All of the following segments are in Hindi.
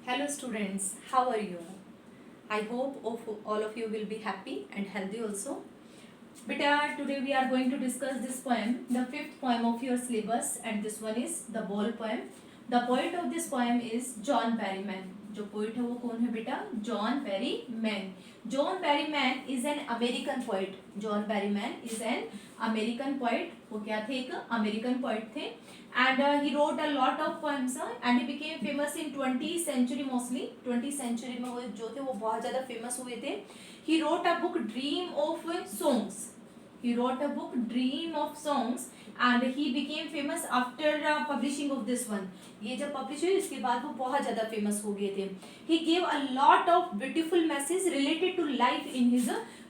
Hello students, how are you? I hope all of you will be happy and healthy also. Beta, today we are going to discuss this poem, the fifth poem of your syllabus, and this one is the Ball poem. The poet of this poem is John Berryman. जो पोइट है वो कौन है बेटा? John Berryman. John Berryman is an American poet. John Berryman is an American poet. वो क्या थे? एक अमेरिकन पोइट थे. And he wrote a lot of poems and he became famous in 20th century mostly. 20th century में वो जो थे वो बहुत ज़्यादा फेमस हुए थे. He wrote a book Dream of Songs. He wrote a book Dream of Songs and he became famous after publishing of this one. ये जब पब्लिश हुई इसके बाद वो बहुत ज़्यादा फेमस हो गए थे. He gave a lot of beautiful messages related to life in his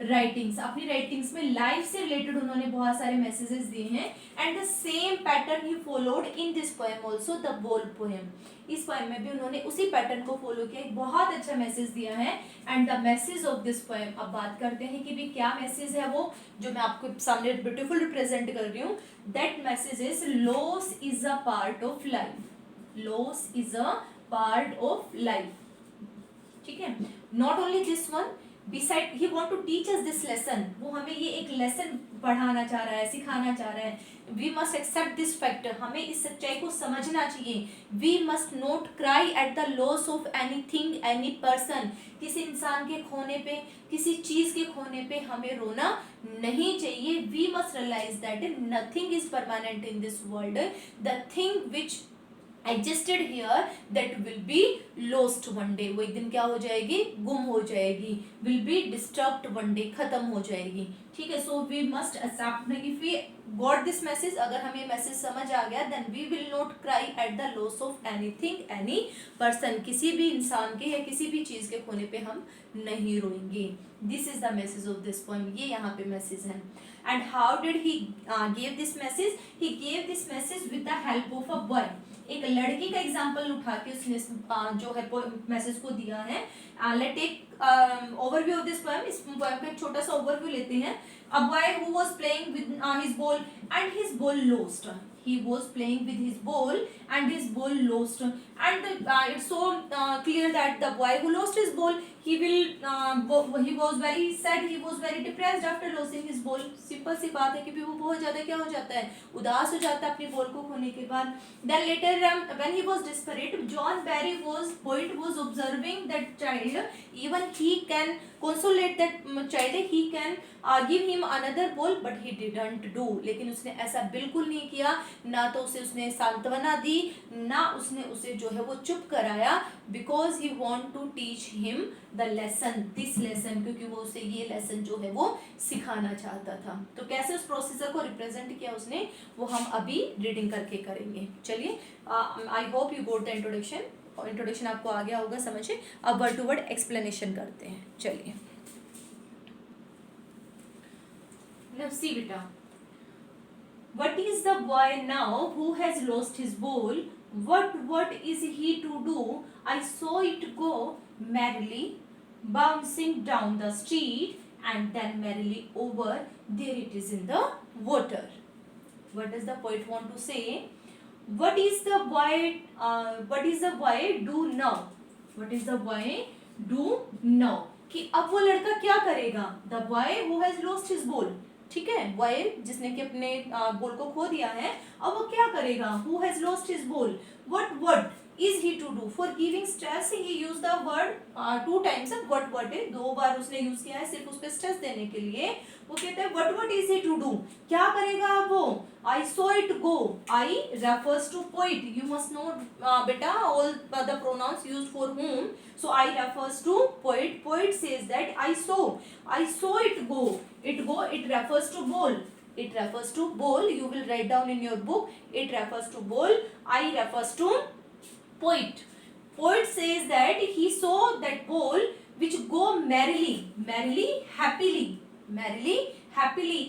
writings. अपनी writings में life से related उन्होंने बहुत सारे messages दिए हैं. And the same pattern he followed in this poem also, the Ball poem. इस पोएम में भी उन्होंने उसी पैटर्न को फॉलो किया. एक बहुत अच्छा मैसेज दिया है. And the message of this poem, अब बात करते हैं कि भी क्या मैसेज है वो जो मैं आपको सामने ब्यूटीफुल रिप्रेजेंट कर रही हूँ. That message is loss is a part of life. Loss is a part of life. ठीक है. Not only this one, beside he want to teach us this lesson. वो हमें ये एक लेसन पढ़ाना चाह रहा है, सिखाना चाह रहा है. We must accept this fact. हमें इस सच्चाई को समझना चाहिए. We must not cry at the loss of anything any person. किसी इंसान के खोने पे, किसी चीज के खोने पे हमें रोना नहीं चाहिए. We must realise that nothing is permanent in this world. The thing which existed here that will be lost one day. वो एक दिन क्या हो जाएगी? गुम हो जाएगी. Will be disturbed one day, खत्म हो जाएगी. ठीक है. So we must accept. If we got this message, अगर हमें मैसेज समझ आ गया, then we will not cry at the loss of anything any person. किसी भी इंसान के या किसी भी चीज के खोने पे हम नहीं रोएंगे. This is the message of this poem. ये यहाँ पे मैसेज है. And how did he give this message? He give this message with the help of a boy. एक लड़की का एग्जाम्पल उठा के उसने जो है मैसेज को दिया है. Let take overview of this poem. इस पोएम का एक छोटा सा ओवरव्यू लेते हैं. A boy who was playing with his ball and his ball lost. He was playing with his ball and his ball lost. And it's so clear that the boy who lost his ball, he was very sad. He was very depressed after losing his ball. Simple सी बात है कि वो बहुत ज़्यादा क्या हो जाता है? उदास हो जाता है अपनी बॉल को खोने के बाद. Then later when he was desperate, John Barry poet was observing that child. Even he can consolate that child. He can give him another ball, but he didn't do. लेकिन उसने ऐसा बिल्कुल नहीं किया. ना तो उसने सांत्वना दी, ना उसने उसे जो है वो चुप कराया. Because he want to teach him the lesson, this lesson. क्योंकि वो उसे ये लेसन जो है वो सिखाना चाहता था. तो कैसे उस प्रोसीजर को रिप्रेजेंट किया उसने, वो हम अभी रीडिंग करके करेंगे. चलिए. I hope you got the introduction. और इंट्रोडक्शन आपको आ गया होगा समझे. अब वर्ड टू वर्ड एक्सप्लेनेशन करते हैं. चलिए. सी बेटा. What is the boy now who has lost his ball? What is he to do? I saw it go merrily, bouncing down the street, and then merrily over. There it is in the water. What does the poet want to say? What is the boy? What is the boy do now? What is the boy do now? कि अब वो लड़का क्या करेगा? The boy who has lost his ball. ठीक है. बॉय जिसने कि अपने बॉल को खो दिया है, अब वो क्या करेगा? Who has lost his ball. What is he to do? For giving stress he use the word 2 times. What है 2 बार उसने यूज किया है सिर्फ उस पे स्ट्रेस देने के लिए. वो कहते हैं what is he to do. क्या करेगा अब वो? I saw it go. I refers to poet. You must know बेटा all the pronouns used for whom. So I refers to poet. Poet says that I saw it go. It refers to ball. It refers to ball. You will write down in your book. It refers to ball. I refers to poet. Poet says that he saw that ball which go merrily, happily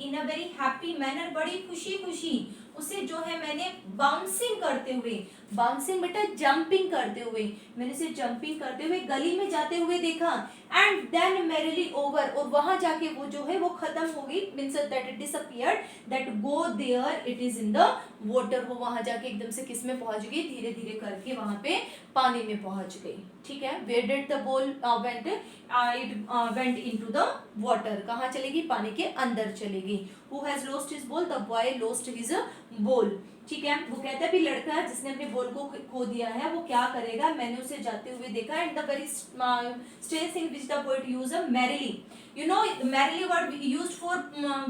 in a very happy manner. बड़ी खुशी उसे जो है मैंने बाउंसिंग करते हुए. बाउंसिंग बेटा जंपिंग करते हुए, मैंने इसे जंपिंग करते हुए गली में जाते हुए देखा, एंड देन मैरिली ओवर, और वहां जाके वो जो है वो खत्म हो गई, means that it disappeared, that go there it is in the water, वो वहां जाके एकदम से किस में पहुंच गई, धीरे धीरे करके वहां पे पानी में पहुंच गई, ठीक है। Where did the ball went, it went into the water, कहाँ चलेगी, पानी के अंदर चलेगी। Who has lost his ball, the boy lost his ball, ठीक है। वो कहता है भी लड़का जिसने अपने बॉल को खो दिया है वो क्या करेगा, मैंने उसे जाते हुए देखा, and the very stage thing which the poet use a merrily, you know merrily word used for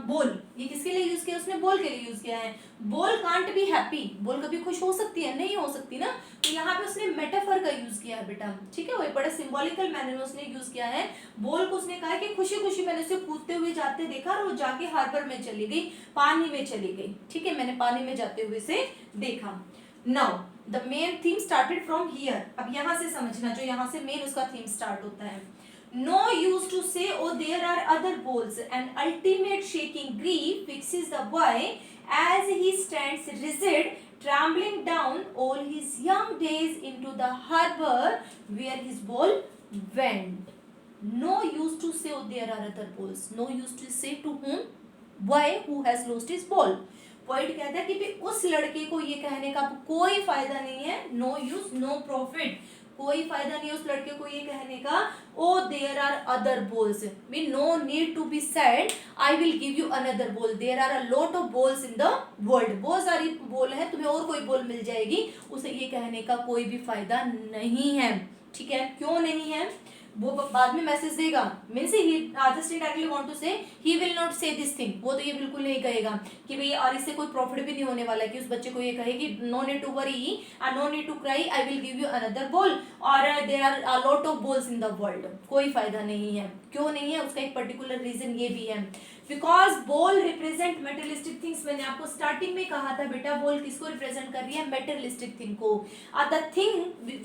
ball, ये किसके लिए यूज किया, उसने बॉल के लिए यूज किया है। Ball can't be happy, ball कभी खुश हो सकती है, नहीं हो सकती ना, तो यहाँ पे उसने मेटाफर का यूज किया है बेटा, ठीक है, वो बड़ा सिंबॉलिकल मैनर में उसने यूज किया है। बॉल को उसने कहा है कि खुशी खुशी मैंने उसे कूदते हुए जाते देखा, और वो जाके हार्बर में चली गई, पानी में चली गई, ठीक है, मैंने पानी में जाते हुए से देखा। Now the main theme started from here, अब यहाँ से समझना, जो यहाँ से मेन उसका थीम स्टार्ट होता है। No use to say, oh, there are other balls. An ultimate shaking grief fixes the boy as he stands rigid, trembling down all his young days into the harbor where his ball went. No use to say, oh, there are other balls. No use to say to whom? Boy who has lost his ball. Point कहता है कि भी उस लड़के को ये कहने का कोई फायदा नहीं है, नो यूज नो प्रॉफिट, कोई फायदा नहीं है उस लड़के को ये कहने का, oh there are other balls, mean no need to be said I will give you another ball, there are a lot of balls in the world, बहुत सारी बॉल है, तुम्हें और कोई बॉल मिल जाएगी, उसे ये कहने का कोई भी फायदा नहीं है, ठीक है। क्यों नहीं है, वो बाद में मैसेज देगा, means he just indirectly want to say he will not say this thing, वो तो ये बिल्कुल नहीं कहेगा कि भाई और इससे कोई प्रॉफिट भी नहीं होने वाला है कि उस बच्चे को ये कहे कि no need to worry and no need to cry, I will give you another ball, और there are a lot of balls in the world, कोई फायदा नहीं है। क्यों नहीं है, उसका एक पर्टिकुलर रीजन ये भी है, because ball represent materialistic things, मैंने आपको स्टार्टिंग में कहा था बेटा बॉल किसको रिप्रेजेंट कर रही है, मेटेरियलिस्टिक थिंग को, the thing with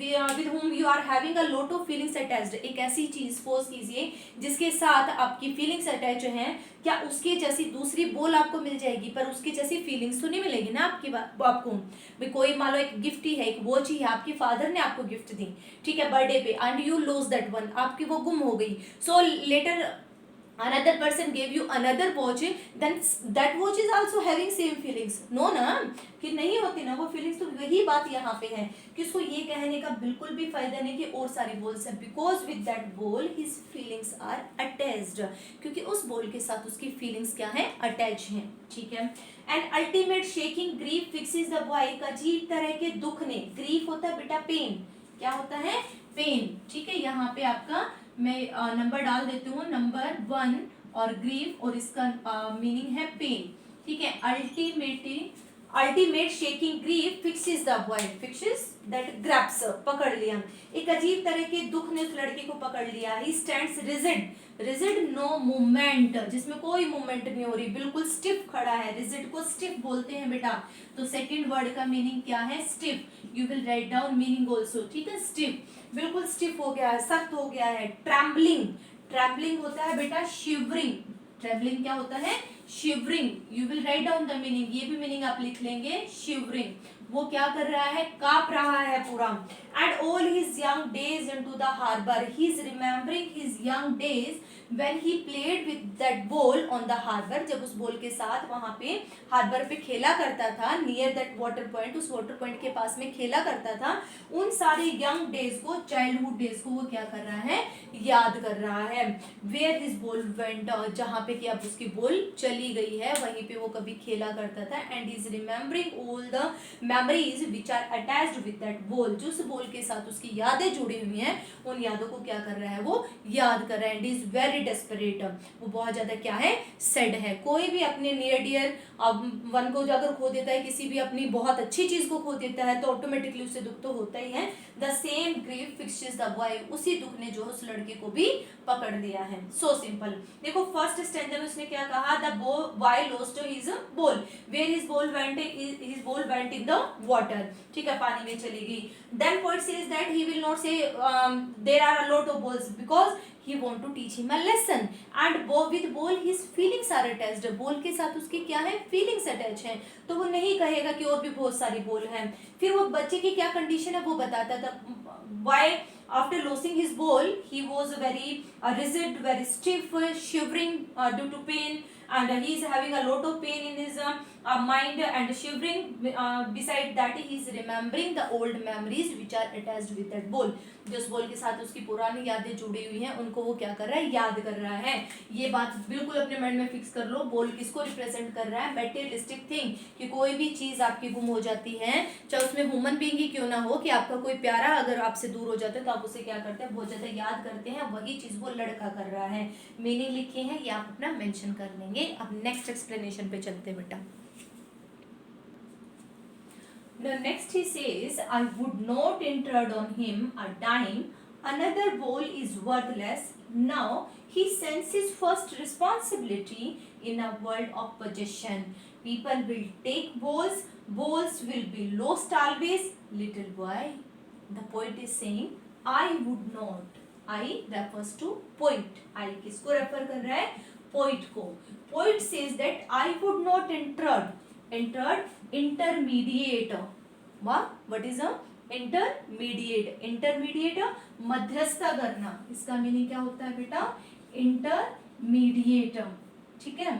whom you are having a lot of feelings attached, एक ऐसी चीज सपोज कीजिए जिसके साथ आपकी फीलिंग्स अटैच हैं, क्या उसके जैसी दूसरी बॉल आपको मिल जाएगी, पर उसकी जैसी फीलिंग्स तो नहीं मिलेगी ना आपको भाई, कोई मान लो एक गिफ्ट ही है, एक वॉच ही है, आपके फादर ने आपको गिफ्ट दी, ठीक है, बर्थडे पे, and you lose that one, आपकी वो गुम हो गई, सो letter another person gave you another watch, then that watch is also having same feelings, no ना, कि नहीं होती ना वो feelings, तो वही बात यहाँ पे है कि उसको ये कहने का बिल्कुल भी फायदा नहीं कि और सारी balls है, because with that ball his feelings are attached, क्योंकि उस ball के साथ उसकी feelings क्या है, attach हैं, ठीक है। And ultimate shaking grief fixes the boy, एक अजीब तरह के दुख ने, grief होता है बेटा पेन, क्या होता है, पेन, ठीक है, यहाँ पे आपका मैं नंबर डाल देती हूँ, नंबर 1 और ग्रीफ, और इसका मीनिंग है पेन, ठीक है। Ultimate shaking grief fixes the boy, fixes that grasps, पकड़ लिया, एक अजीब तरह के दुख ने उस लड़के को पकड़ लिया, he stands rigid, rigid no movement, जिसमें कोई मूवमेंट नहीं हो रही, बिल्कुल स्टिफ खड़ा है, रिजिड को स्टिफ बोलते हैं बेटा, तो सेकंड वर्ड का मीनिंग क्या है, stiff, you will write down meaning also, ठीक है, स्टिफ, बिल्कुल स्टिफ हो गया है, सख्त हो गया है। ट्रैम्बलिंग, ट्रैम्बलिंग होता है बेटा शिवरिंग, ट्रैम्बलिंग क्या होता है, shivering, you will write down the meaning, ये भी मीनिंग आप लिख लेंगे, शिवरिंग, वो क्या कर रहा है, कांप रहा है पूरा। And all his young days into the harbour, he is remembering his young days when he played with that ball on the harbour, जब उस बॉल के साथ वहां पे हार्बर पे खेला करता था, नियर दैट वाटर पॉइंट, उस वाटर पॉइंट के पास में खेला करता था, उन सारे यंग डेज को, चाइल्डहुड डेज को वो क्या कर रहा है, याद कर रहा है। वेयर हिज बॉल वेंट, जहाँ पे कि अब उसकी बॉल चली गई है वहीं पे वो कभी खेला करता था, and is remembering all the memories which are attached with that ball, जो उस बॉल के साथ उसकी यादें जुड़ी हुई हैं, उन यादों को क्या कर रहा है, वो याद कर रहा है, एंड इज वेरी डेस्परेट, वो बहुत ज्यादा क्या है, सैड है। कोई भी अपने नियर डियर वन को अगर खो देता है, किसी भी अपनी बहुत अच्छी चीज को खो देता है, तो ऑटोमेटिकली उसे दुख तो होता ही है। The same grief fixes the boy, उसी दुख ने जो उस लड़के को भी पकड़ लिया है। सो सिंपल, देखो फर्स्ट स्टैंजा में उसने क्या कहा, the boy lost his ball, where his ball went, his ball went in the water, ठीक है, पानी में चली गई. Then poet says that he will not say there are a lot of balls because he want to teach him a lesson. And with ball his feelings are attached. ball के साथ उसकी क्या है, feelings attached हैं, तो वो नहीं कहेगा कि और भी बहुत सारी बॉल हैं. फिर वो बच्चे की क्या कंडीशन है वो बताता था. Why after losing his ball he was very rigid, very stiff, shivering due to pain, and he is having a lot of pain in his mind and shivering. Beside that he is remembering the old memories which are attached with that ball. जिस बॉल के साथ उसकी पुरानी यादें जुड़ी हुई हैं उनको वो क्या कर रहा है, याद कर रहा है. ये बात बिल्कुल अपने माइंड में फिक्स कर लो. बॉल किसको रिप्रेजेंट कर रहा है, मटेरियलिस्टिक थिंग, कि कोई भी चीज आपकी गुम हो जाती है, चाहे उसमें ह्यूमन बीइंग ही क्यों ना हो, कि आपका कोई प्यारा अगर आपसे दूर हो जाता है तो आप उसे क्या करते हैं, बहुत ज्यादा याद करते हैं. वही चीज वो लड़का कर रहा है. मीनिंग लिखे हैं, ये आप अपना मेंशन कर लेंगे. अब नेक्स्ट एक्सप्लेनेशन पे चलते बेटा. The next he says, I would not intrude on him a dime. Another ball is worthless. Now he senses first responsibility in a world of possession. People will take balls. Balls will be lost always. Little boy, the poet is saying, I would not. I refers to poet. I किसको रेफर कर रहा है, poet को. Poet says that I would not intrude. Intermediate. What is a intermediate? Intermediate मध्यस्थता करना. इसका मीनिंग क्या होता है बेटा, इंटरमीडिएट. ठीक है,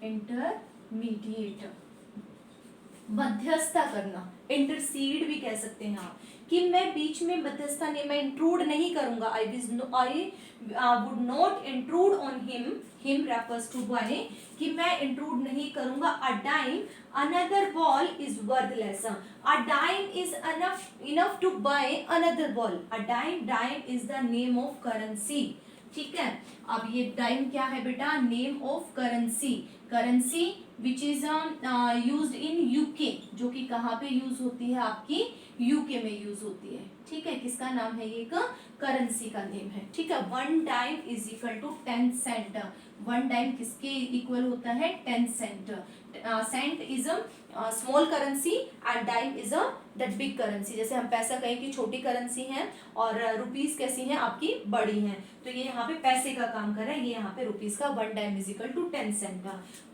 इंटरमीडिएट मध्यस्थता करना. इंटरसीड भी कह सकते हैं आप, कि मैं बीच में मध्यस्थता नहीं, मैं इंट्रूड नहीं करूंगा. I would not intrude on him. Him refers to boy, कि मैं इंट्रूड नहीं करूंगा. A dime, another ball is worthless. A dime is enough to buy another ball. A dime is the name of currency. ठीक है, अब ये टाइम क्या है बेटा, name of currency. Currency which is used in UK, जो कि कहाँ पे यूज होती है, आपकी यूके में यूज होती है. ठीक है, किसका नाम है, ये एक करेंसी का नेम है. ठीक है, 1 dime is equal to 10 cent. 1 dime किसके इक्वल होता है, 10 cent. Cent is a small currency and dime is a that big currency. जैसे हम पैसा कहें कि छोटी करेंसी है और रुपीस कैसी हैं, आपकी बड़ी हैं, तो ये यहाँ पे पैसे का काम कर रहा है. ये यहाँ पे रुपीस का 1 dime is equal to 10 cent.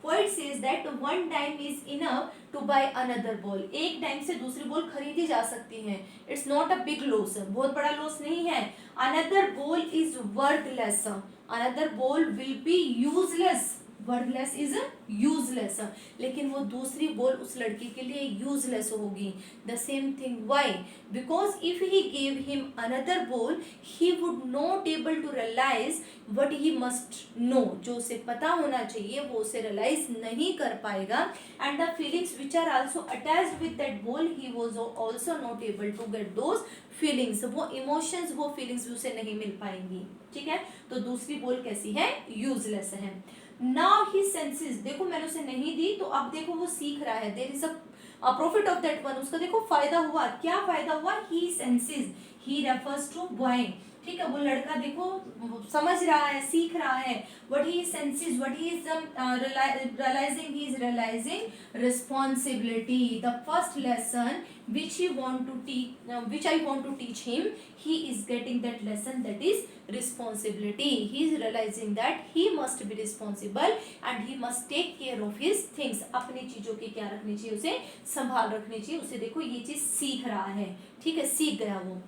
Poet says that 1 dime is enough to buy another ball. एक डाइम से दूसरी बॉल खरीदी जा सकती है. It's not a big loss, बहुत बड़ा लॉस नहीं है. Another ball is worthless. Another ball will be useless. Worthless is useless, लेकिन वो दूसरी बॉल उस लड़के के लिए यूजलेस होगी. The same thing, why, because if he give him another ball he would not able to realise what he must know. जो उसे पता होना चाहिए वो उसे रियलाइज नहीं कर पाएगा. And the feelings which are also attached with that ball he was also not able to get those feelings. वो इमोशंस, वो फीलिंग्स भी उसे नहीं मिल पाएंगी. ठीक है, तो दूसरी बॉल कैसी है, यूजलेस है. नाउ ही सेंसेस, देखो मैंने उसे नहीं दी तो अब देखो वो सीख रहा है. There is a profit of that one. उसका देखो फायदा हुआ. क्या फायदा हुआ, he senses. He refers to boy. ठीक है, वो लड़का देखो समझ रहा है, सीख रहा है. What he senses, what he is realising, he is realising responsibility. The first lesson which I want to teach him, he is getting that lesson, that is responsibility. He is realizing that he must be responsible and he must take care of his things. अपनी चीजों की क्या रखनी चाहिए, उसे संभाल रखनी चाहिए. उसे देखो ये चीज सीख रहा है. ठीक है, सीख गया वो.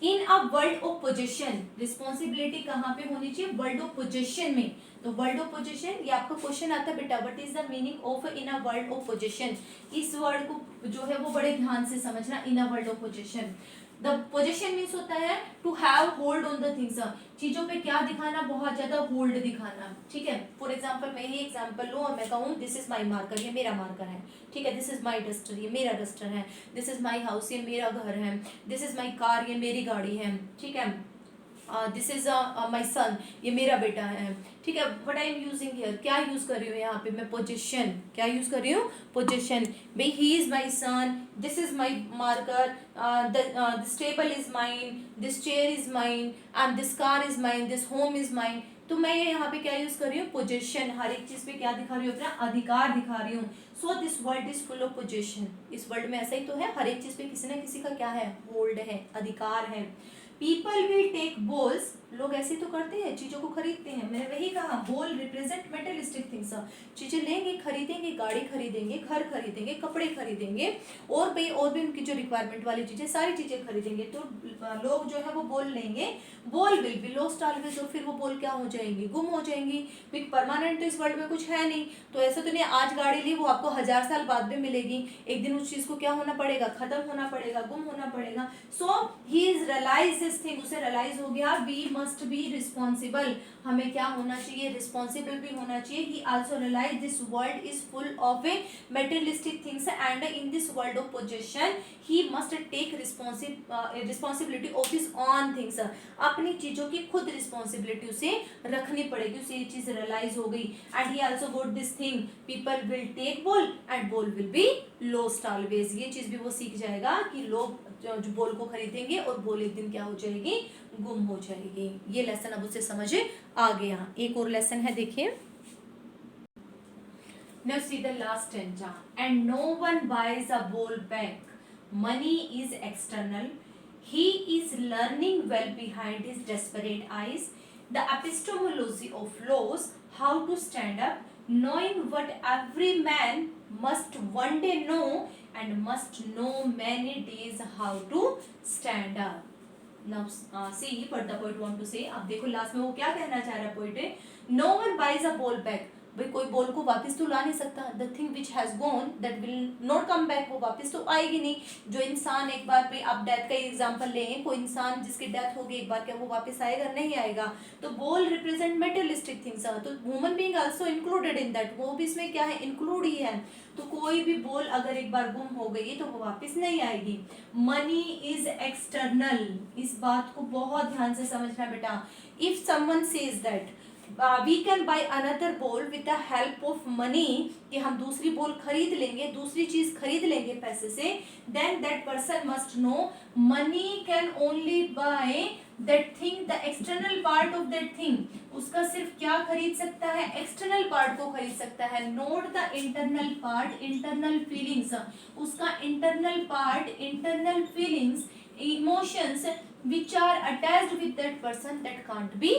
In a world of possession, responsibility कहाँ पे होनी चाहिए, वर्ल्ड ऑफ पोजेशन में. तो वर्ल्ड ऑफ पोजेशन, ये आपका क्वेश्चन आता है बेटा, what is the meaning of in a world of possession. इस वर्ड को जो है वो बड़े ध्यान से समझना. In a world of possession, the possession means होता है to have hold on the things. चीजों पे क्या दिखाना, बहुत ज्यादा होल्ड दिखाना. ठीक है, फॉर एग्जाम्पल मैं ही एग्जाम्पल लूँ और मैं कहूँ दिस इज माई मार्कर, ये मेरा मार्कर है. ठीक है, दिस इज माई डस्टर, ये मेरा डस्टर है. दिस इज माई हाउस, ये मेरा घर है. दिस इज माई कार, ये मेरी गाड़ी है. ठीक है, दिस इज माई सन, ये मेरा बेटा है. ठीक है, what I am using here, क्या यूज कर रही हूँ यहाँ पे मैं, पोजीशन. क्या यूज कर रही हूँ, पोजीशन. भाई he is my son, this is my marker, this table is mine, this chair is mine, and this car is mine, this home is mine. तो मैं यहाँ पे क्या यूज कर रही हूँ, पोजीशन. हर एक चीज पे क्या दिखा रही हूँ, अपना अधिकार दिखा रही हूँ. So this world is full of possession. इस वर्ल्ड में ऐसा ही तो है, हर एक चीज पे किसी ना किसी का क्या है, होल्ड है, अधिकार है। पीपल विल टेक बोल्स, लोग ऐसे तो करते हैं, चीजों को खरीदते हैं, मैंने वही कहा, बोल रिप्रेजेंट मेटेरियलिस्टिक थिंग्स, चीजें लेंगे, खरीदेंगे, गाड़ी खरीदेंगे, घर खरीदेंगे, कपड़े खरीदेंगे, और भी उनकी जो रिक्वायरमेंट वाली चीजें, सारी चीजें खरीदेंगे। तो लोग जो है वो बोल लेंगे, बोल विल बी लॉस्ट ऑलवेज, और फिर वो बोल क्या हो जाएंगी, गुम हो जाएंगी। क्योंकि परमानेंट तो इस वर्ल्ड में कुछ है नहीं, तो ऐसा तो नहीं आज गाड़ी ली वो आपको 1000 साल बाद भी मिलेगी, एक दिन उस चीज को क्या होना पड़ेगा, खत्म होना पड़ेगा, गुम होना पड़ेगा। So he is realise this thing, उसे रियलाइज हो गया, वी मस्ट बी रिस्पॉन्सिबल, हमें क्या होना चाहिए, रिस्पॉन्सिबल भी होना चाहिए। He also realise this world is full of a materialistic things and in this world of possession he must take responsibility of his own things, अपनी चीजों की खुद रिस्पॉन्सिबिलिटी उसे रखनी पड़ेगी, उसे ये चीज रियलाइज हो गई। And he also got this thing, people will take ball and ball will be lost always, ये चीज भी वो सीख जाएगा कि लोग जो बोल को खरीदेंगे और बोल एक दिन क्या हो जाएगी, गुम हो जाएगी। ये लेसन अब उसे समझ आ गया। एक और लेसन है, देखिए। Now see the last stanza. And no one buys a ball back. Money is external. He is learning well behind his desperate eyes. The epistemology of laws, how to stand up, knowing what every man must one day know and must know many days how to stand up. Now see what the poet want to say. अब देखो लास्ट में वो क्या कहना चाह रहा है poet, no one buys a ball back, भाई कोई बॉल को वापस तो ला नहीं सकता, the thing which has gone that will not come back, वो वापस तो आएगी नहीं। जो इंसान एक बार पे, आप डेथ का एग्जांपल लें, कोई इंसान जिसकी डेथ होगी एक बार, क्या वो वापस आएगा, नहीं आएगा। तो बॉल रिप्रेजेंट मेटेरियलिस्टिक थिंग्स, तो human being also included in that, वो भी इसमें क्या है, इंक्लूड ही है। तो कोई भी बॉल अगर एक बार गुम हो गई तो वो वापस नहीं आएगी। मनी इज एक्सटर्नल, इस बात को बहुत ध्यान से समझना बेटा। If someone says that we can buy another ball with the help of money, कि हम दूसरी बॉल खरीद लेंगे, दूसरी चीज खरीद लेंगे पैसे से, then that person must know money can only buy that thing, the external part of that thing, उसका सिर्फ क्या खरीद सकता है, एक्सटर्नल पार्ट को खरीद सकता है, not the internal part, internal feelings, उसका internal part, internal feelings, emotions which are attached with that person, that can't be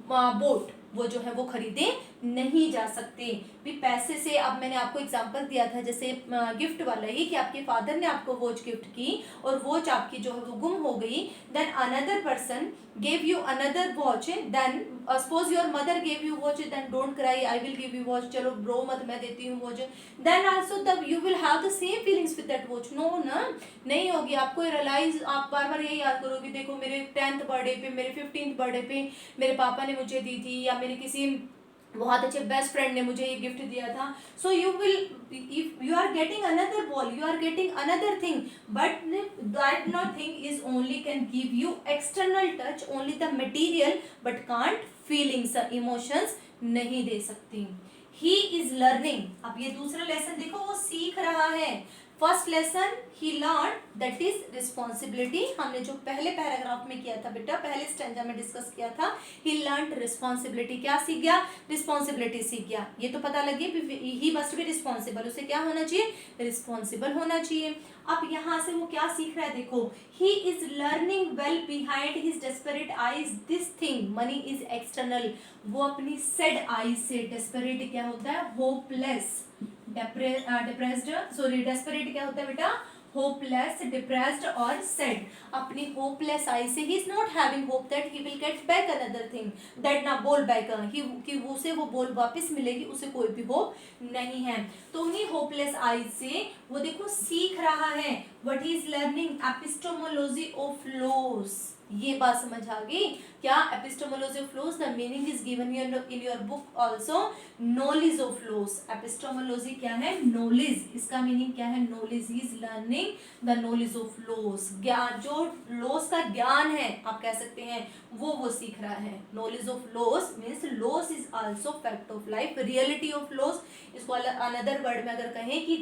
bought, वो जो है वो खरीदे नहीं जा सकते। भी पैसे से, अब मैंने आपको एग्जांपल दिया था जैसे गिफ्ट वाला ही, कि आपके फादर ने आपको वॉच गिफ्ट की और वॉच आपकी जो है वो गुम हो गई, then another person gave you another watch, then suppose your mother gave you watch, then don't cry, I will give you watch, चलो रो मत, मैं देती हूँ watch, then also तब you will have the same feelings with that watch, no ना, नहीं होगी। आपको रियलाइज, आप बार बार यही याद करोगे, देखो मेरे 10th बर्थडे पे, मेरे 15th बर्थडे पे मेरे पापा ने मुझे दी थी, या मेरे किसी बहुत अच्छे बेस्ट फ्रेंड ने मुझे ये गिफ्ट दिया था। So you will, if you are getting another ball, you are getting another thing, but that nothing is only can give you external touch, only the material, but can't feelings, emotions नहीं दे सकती। ही इज लर्निंग, अब ये दूसरा लेसन देखो, वो सीख रहा है। First lesson he learn, that is responsibility, हमने जो पहले पैराग्राफ में किया था बेटा, पहले स्टैंजा में डिस्कस किया था। ही लर्न रिस्पॉन्सिबिलिटी, क्या सीख गया, रिस्पॉन्सिबिलिटी सीख गया। ये तो पता लगी, ही मस्ट बी रिस्पॉन्सिबल, उसे क्या होना चाहिए, रिस्पॉन्सिबल होना चाहिए। अब यहाँ से वो क्या सीख रहा है, देखो, he is learning well behind his desperate eyes this thing, money is external, वो अपनी सेड आईज से, डेस्परेट क्या होता है, होपलेस, डिप्रेस्ड, सॉरी डेस्परेट क्या होता है बेटा, होपलेस, डिप्रेस्ड और सैड, अपनी होपलेस आई से, he is not having hope that he will get back another thing, that ना बोल बैक, कि उसे वो बोल वापस मिलेगी, उसे कोई भी होप नहीं है। तो उन्हीं होपलेस आई से वो देखो सीख रहा है, what he is learning, epistemology of loss, ये बात समझ आ गई क्या, epistemology of loss, the meaning is given in your book also, knowledge of loss, epistemology क्या है, नॉलेज, इसका मीनिंग क्या है, knowledge, he is learning the knowledge of loss, ज्ञान, जो लॉस का ज्ञान है आप कह सकते हैं, वो सीख रहा है। Knowledge of loss means loss is also fact of life, reality of loss, इसको अनदर वर्ड में अगर कहें कि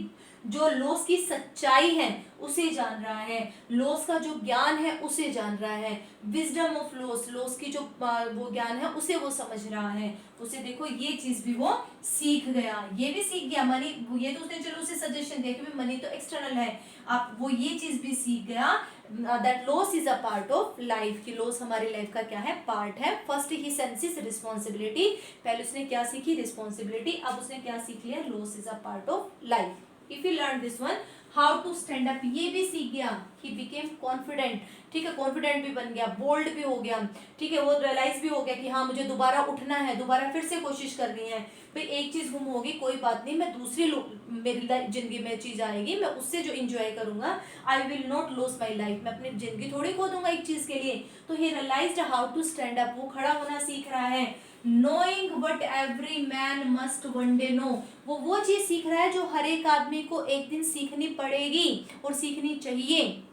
जो लॉस की सच्चाई है उसे जान रहा है, लॉस का जो ज्ञान है उसे जान रहा है, विजडम ऑफ लॉस, लॉस की जो वो ज्ञान है उसे वो समझ रहा है, उसे देखो ये चीज भी वो सीख गया, ये भी सीख गया। मनी, ये तो उसने चलो उसे सजेशन दिया कि मनी तो एक्सटर्नल है, आप वो ये चीज भी सीख गया that loss is a part of life, की लॉस हमारी लाइफ का क्या है, पार्ट है। फर्स्ट ही सेंसेस रिस्पॉन्सिबिलिटी, पहले उसने क्या सीखी, रिस्पॉन्सिबिलिटी, अब उसने क्या सीख लिया, loss is a part of life. If you learn this one, how to stand up, ये भी सीख गया, ही बिकेम कॉन्फिडेंट, ठीक है, कॉन्फिडेंट भी बन गया, बोल्ड भी हो गया, ठीक है, वो रियलाइज भी हो गया कि हाँ मुझे दोबारा उठना है, दोबारा फिर से कोशिश करनी है, भाई एक चीज गुम होगी कोई बात नहीं, मैं दूसरी मेरी जिंदगी में चीज आएगी, मैं उससे जो इंजॉय करूंगा, I will not loss my life, मैं अपनी जिंदगी थोड़ी खो दूंगा एक चीज के लिए। तो he realised how to stand up, वो खड़ा होना सीख रहा है। Knowing what every man must one day know, वो चीज सीख रहा है जो हर एक आदमी को एक दिन सीखनी पड़ेगी और सीखनी चाहिए।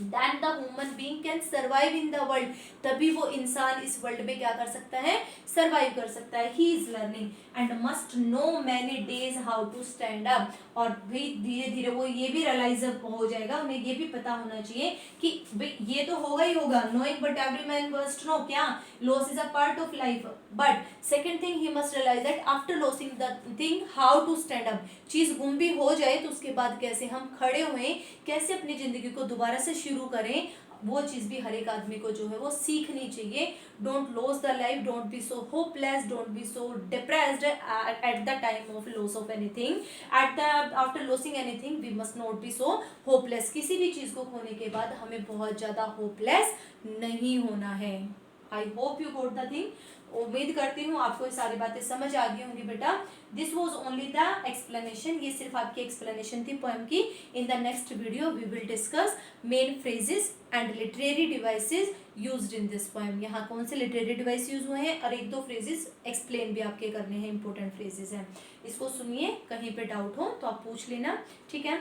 That the human being can survive in the world, तभी वो इंसान इस वर्ल्ड में क्या कर सकता है, सर्वाइव कर सकता है। He is learning and must know many days how to stand up, और भी धीरे धीरे वो ये भी रियलाइज हो जाएगा, उन्हें ये भी पता होना चाहिए कि ये तो होगा ही होगा, knowing but every man must know, क्या loss is a part of life, but second thing he must realize that after losing the thing how to stand up, चीज गुम भी हो जाए तो उसके बाद कैसे हम खड़े हुए, कैसे अपनी जिंदगी को दोबारा से शुरू करें, वो चीज भी हर एक आदमी को जो है वो सीखनी चाहिए। Don't loss the life, don't be so hopeless, don't be so depressed at the time of loss of anything, at the after losing anything we must not be so hopeless, किसी भी चीज को खोने के बाद हमें बहुत ज्यादा होपलेस नहीं होना है। I hope you got the thing, उम्मीद करती हूँ आपको ये सारी बातें समझ आ गई होंगी बेटा। This was only the explanation, ये सिर्फ आपकी एक्सप्लेनेशन थी पोएम की। In the next video we will discuss main phrases and literary devices used in this poem, यहाँ कौन से लिटरेरी डिवाइस यूज हुए हैं और एक दो फ्रेजेस एक्सप्लेन भी आपके करने हैं, इंपॉर्टेंट फ्रेजेस हैं, इसको सुनिए, कहीं पे डाउट हो तो आप पूछ लेना, ठीक है।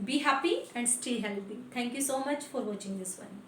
Be happy and stay healthy. Thank you so much for watching this one.